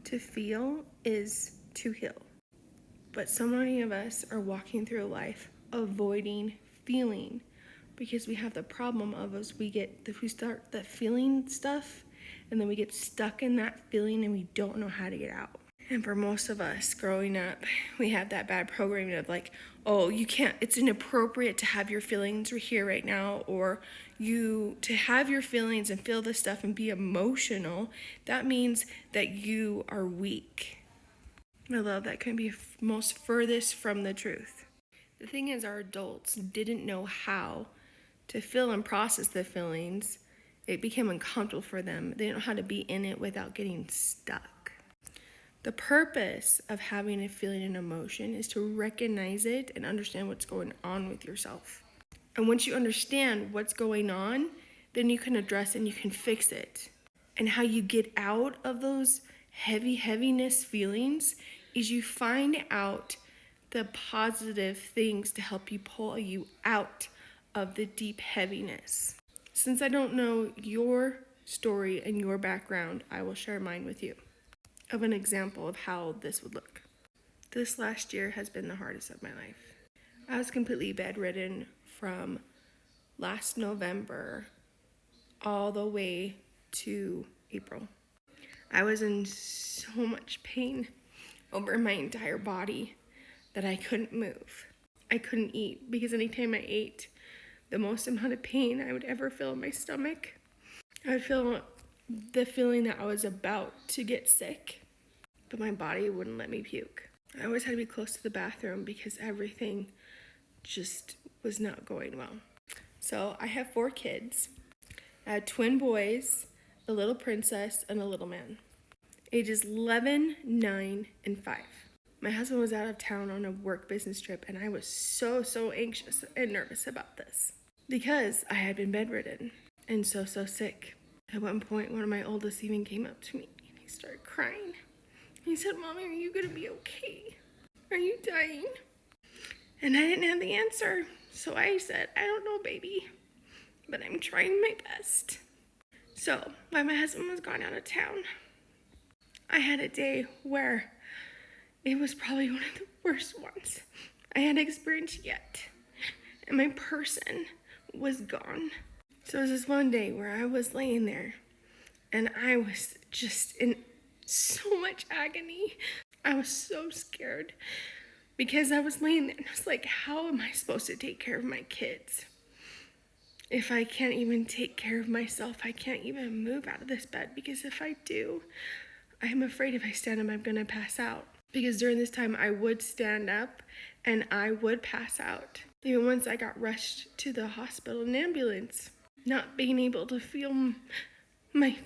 To feel is to heal. But so many of us are walking through life avoiding feeling because we have the problem of us we start that feeling stuff and then we get stuck in that feeling and we don't know how to get out. And for most of us growing up, we have that bad programming of like, oh, you can't, it's inappropriate to have your feelings here right now, or to have your feelings and feel this stuff and be emotional, that means that you are weak. I love that can be most furthest from the truth. The thing is, our adults didn't know how to feel and process the feelings. It became uncomfortable for them. They didn't know how to be in it without getting stuck. The purpose of having a feeling and emotion is to recognize it and understand what's going on with yourself. And once you understand what's going on, then you can address it and you can fix it. And how you get out of those heaviness feelings is you find out the positive things to help you pull you out of the deep heaviness. Since I don't know your story and your background, I will share mine with you of an example of how this would look. This last year has been the hardest of my life. I was completely bedridden from last November all the way to April. I was in so much pain over my entire body that I couldn't move. I couldn't eat because anytime I ate, the most amount of pain I would ever feel in my stomach, I would feel the feeling that I was about to get sick, but my body wouldn't let me puke. I always had to be close to the bathroom because everything just was not going well. So I have 4 kids. I had twin boys, a little princess, and a little man. Ages 11, 9, and 5. My husband was out of town on a work business trip, and I was so anxious and nervous about this because I had been bedridden and so sick. At one point, one of my oldest even came up to me and he started crying. He said, "Mommy, are you going to be okay? Are you dying?" And I didn't have the answer. So I said, "I don't know, baby, but I'm trying my best." So while my husband was gone out of town, I had a day where it was probably one of the worst ones I had experienced yet. And my person was gone. So it was this one day where I was laying there and I was just in so much agony. I was so scared because I was laying there and I was like, how am I supposed to take care of my kids? If I can't even take care of myself, I can't even move out of this bed, because if I do, I'm afraid if I stand up, I'm going to pass out. Because during this time, I would stand up and I would pass out. Even once I got rushed to the hospital in an ambulance, not being able to feel my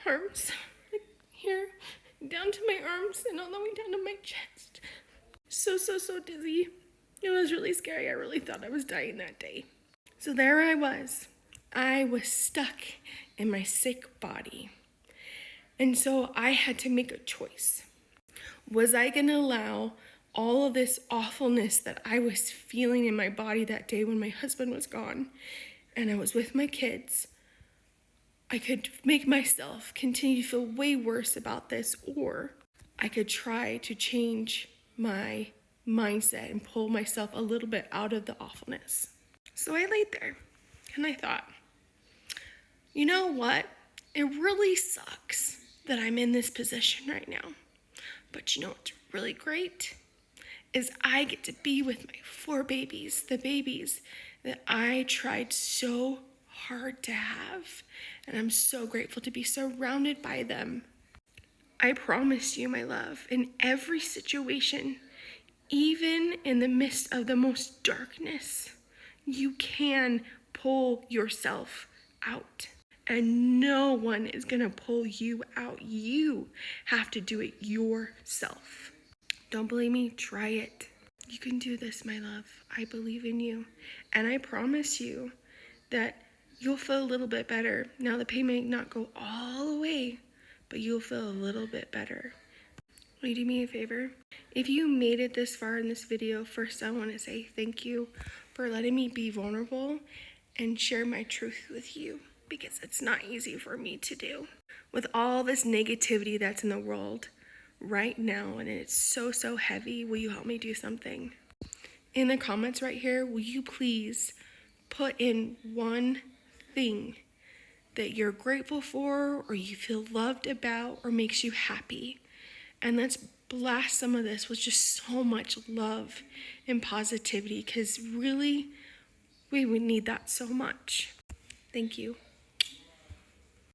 arms, like here, down to my arms and all the way down to my chest. So dizzy. It was really scary. I really thought I was dying that day. So there I was. I was stuck in my sick body. And so I had to make a choice. Was I going to allow all of this awfulness that I was feeling in my body that day when my husband was gone and I was with my kids? I could make myself continue to feel way worse about this, or I could try to change my mindset and pull myself a little bit out of the awfulness. So I laid there and I thought, you know what? It really sucks that I'm in this position right now. But you know what's really great is I get to be with my 4 babies, the babies that I tried so hard to have. And I'm so grateful to be surrounded by them. I promise you, my love, in every situation, even in the midst of the most darkness, you can pull yourself out. And no one is going to pull you out. You have to do it yourself. Don't believe me? Try it. You can do this, my love. I believe in you. And I promise you that you'll feel a little bit better. Now, the pain may not go all the way, but you'll feel a little bit better. Will you do me a favor? If you made it this far in this video, first I want to say thank you for letting me be vulnerable and share my truth with you, because it's not easy for me to do. With all this negativity that's in the world, right now and it's so heavy, will you help me do something? In the comments right here, will you please put in one thing that you're grateful for or you feel loved about or makes you happy? And let's blast some of this with just so much love and positivity, because really we would need that so much. Thank you.